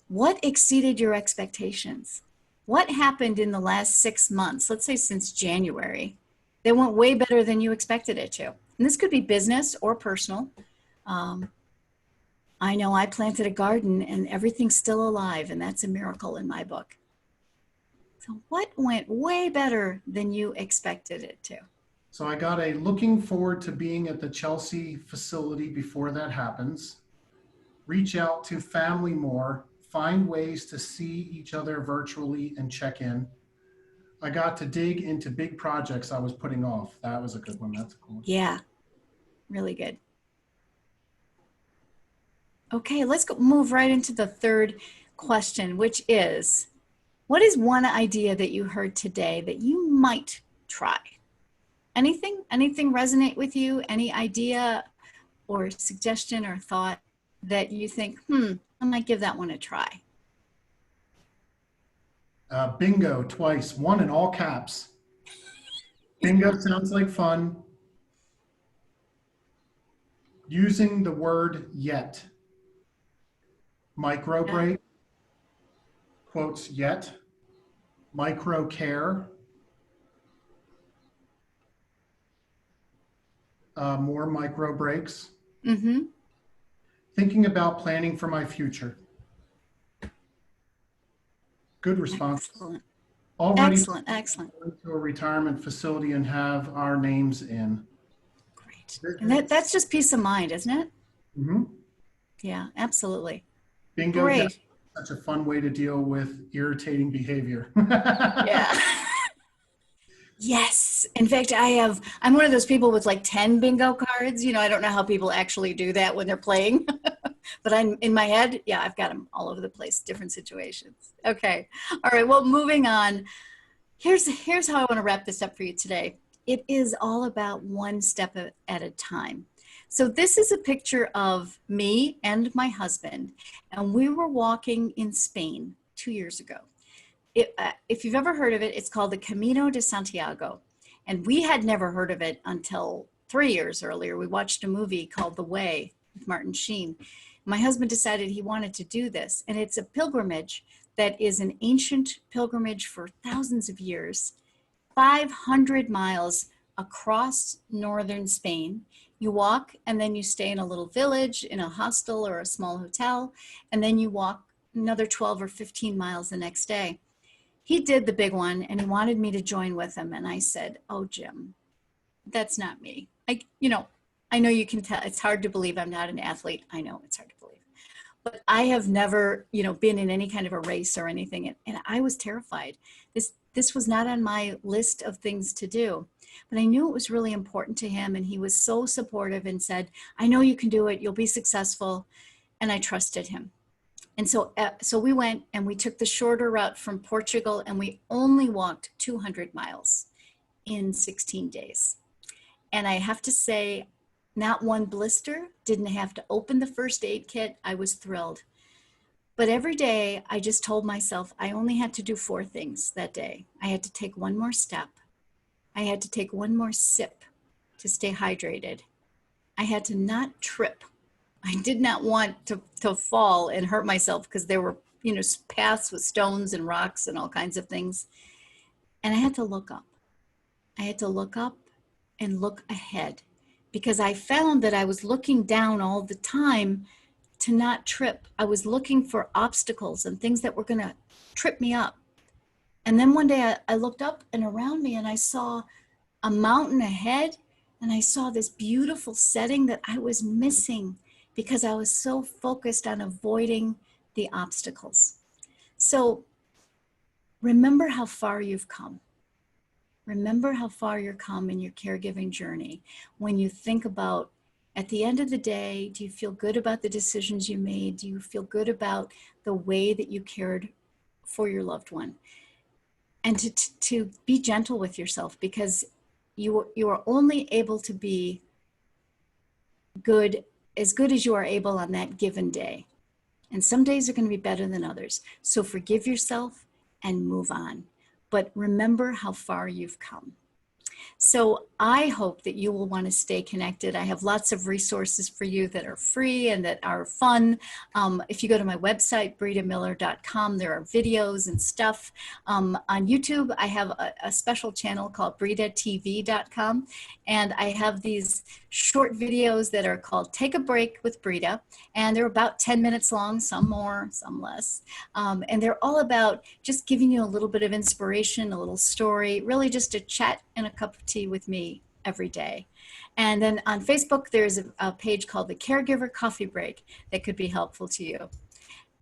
What exceeded your expectations? What happened in the last 6 months, let's say since January, that went way better than you expected it to? And this could be business or personal. I know I planted a garden and everything's still alive, and that's a miracle in my book. So what went way better than you expected it to? So I got a looking forward to being at the Chelsea facility before that happens. Reach out to family more. Find ways to see each other virtually and check in. I got to dig into big projects I was putting off. That was a good one. That's cool. Yeah, really good. Okay, let's move right into the third question, which is, what is one idea that you heard today that you might try? Anything resonate with you? Any idea or suggestion or thought? that you think, I might give that one a try? Bingo twice, one in all caps. Bingo sounds like fun. Using the word yet. Micro break, quotes yet. Micro care. More micro breaks. Mm-hmm. Thinking about planning for my future. Good response. Excellent. Already Excellent. Excellent. going to a retirement facility and have our names in. Great. And that's just peace of mind, isn't it? Mm-hmm. Yeah, absolutely. Bingo, Great. such a fun way to deal with irritating behavior. Yeah. Yes. In fact, I'm one of those people with like 10 bingo cards. I don't know how people actually do that when they're playing, but I'm in my head. Yeah, I've got them all over the place, different situations. Okay. All right. Well, moving on. Here's how I want to wrap this up for you today. It is all about one step at a time. So this is a picture of me and my husband, and we were walking in Spain 2 years ago. If you've ever heard of it, it's called the Camino de Santiago. And we had never heard of it until 3 years earlier. We watched a movie called The Way with Martin Sheen. My husband decided he wanted to do this. And it's a pilgrimage that is an ancient pilgrimage for thousands of years, 500 miles across northern Spain. You walk and then you stay in a little village, in a hostel or a small hotel, and then you walk another 12 or 15 miles the next day. He did the big one and he wanted me to join with him. And I said, oh, Jim, that's not me. I know you can tell, it's hard to believe I'm not an athlete. I know it's hard to believe, but I have never, been in any kind of a race or anything. And I was terrified. This was not on my list of things to do, but I knew it was really important to him. And he was so supportive and said, I know you can do it. You'll be successful. And I trusted him. And so we went and we took the shorter route from Portugal, and we only walked 200 miles in 16 days. And I have to say, not one blister, didn't have to open the first aid kit. I was thrilled. But every day I just told myself I only had to do 4 things that day. I had to take one more step. I had to take one more sip to stay hydrated. I had to not trip. I did not want to fall and hurt myself because there were, paths with stones and rocks and all kinds of things. And I had to look up. I had to look up and look ahead, because I found that I was looking down all the time to not trip. I was looking for obstacles and things that were going to trip me up. And then one day I looked up and around me and I saw a mountain ahead, and I saw this beautiful setting that I was missing because I was so focused on avoiding the obstacles. So remember how far you've come. Remember how far you've come in your caregiving journey. When you think about, at the end of the day, do you feel good about the decisions you made? Do you feel good about the way that you cared for your loved one? And to be gentle with yourself, because you are only able to be good as you are able on that given day. And some days are going to be better than others. So forgive yourself and move on. But remember how far you've come. So I hope that you will want to stay connected. I have lots of resources for you that are free and that are fun. If you go to my website, bridamiller.com, there are videos and stuff. On YouTube, I have a special channel called bridatv.com. And I have these short videos that are called Take a Break with Brita. And they're about 10 minutes long, some more, some less. And they're all about just giving you a little bit of inspiration, a little story, really just a chat and a cup of tea with me every day. And then on Facebook, there's a page called the Caregiver Coffee Break that could be helpful to you.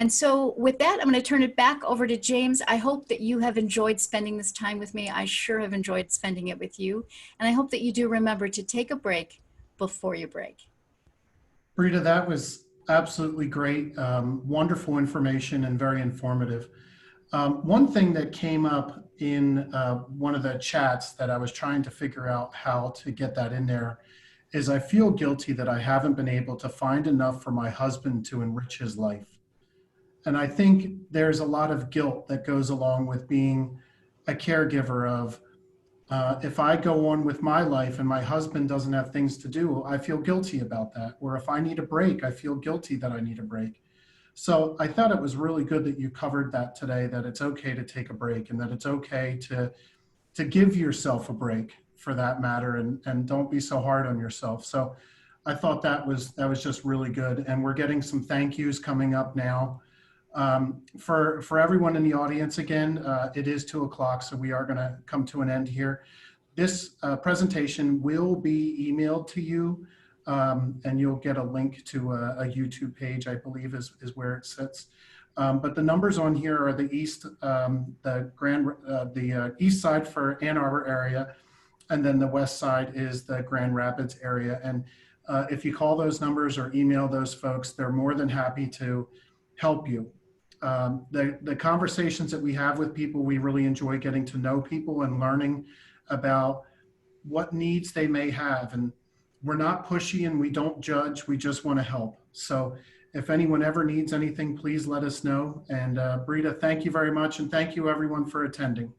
And so with that, I'm going to turn it back over to James. I hope that you have enjoyed spending this time with me. I sure have enjoyed spending it with you. And I hope that you do remember to take a break before you break. Brita, that was absolutely great. Wonderful information and very informative. One thing that came up in one of the chats that I was trying to figure out how to get that in there, is I feel guilty that I haven't been able to find enough for my husband to enrich his life. And I think there's a lot of guilt that goes along with being a caregiver of, if I go on with my life and my husband doesn't have things to do, I feel guilty about that. Or if I need a break, I feel guilty that I need a break. So I thought it was really good that you covered that today, that it's okay to take a break and that it's okay to give yourself a break for that matter, and don't be so hard on yourself. So I thought that was just really good. And we're getting some thank yous coming up now. For everyone in the audience, again, it is 2 o'clock, so we are going to come to an end here. This presentation will be emailed to you, and you'll get a link to a YouTube page, I believe is where it sits. But the numbers on here are the east, the east side for Ann Arbor area, and then the west side is the Grand Rapids area. And if you call those numbers or email those folks, they're more than happy to help you. The conversations that we have with people, we really enjoy getting to know people and learning about what needs they may have. And we're not pushy and we don't judge, we just want to help. So if anyone ever needs anything, please let us know. And Brita, thank you very much. And thank you everyone for attending.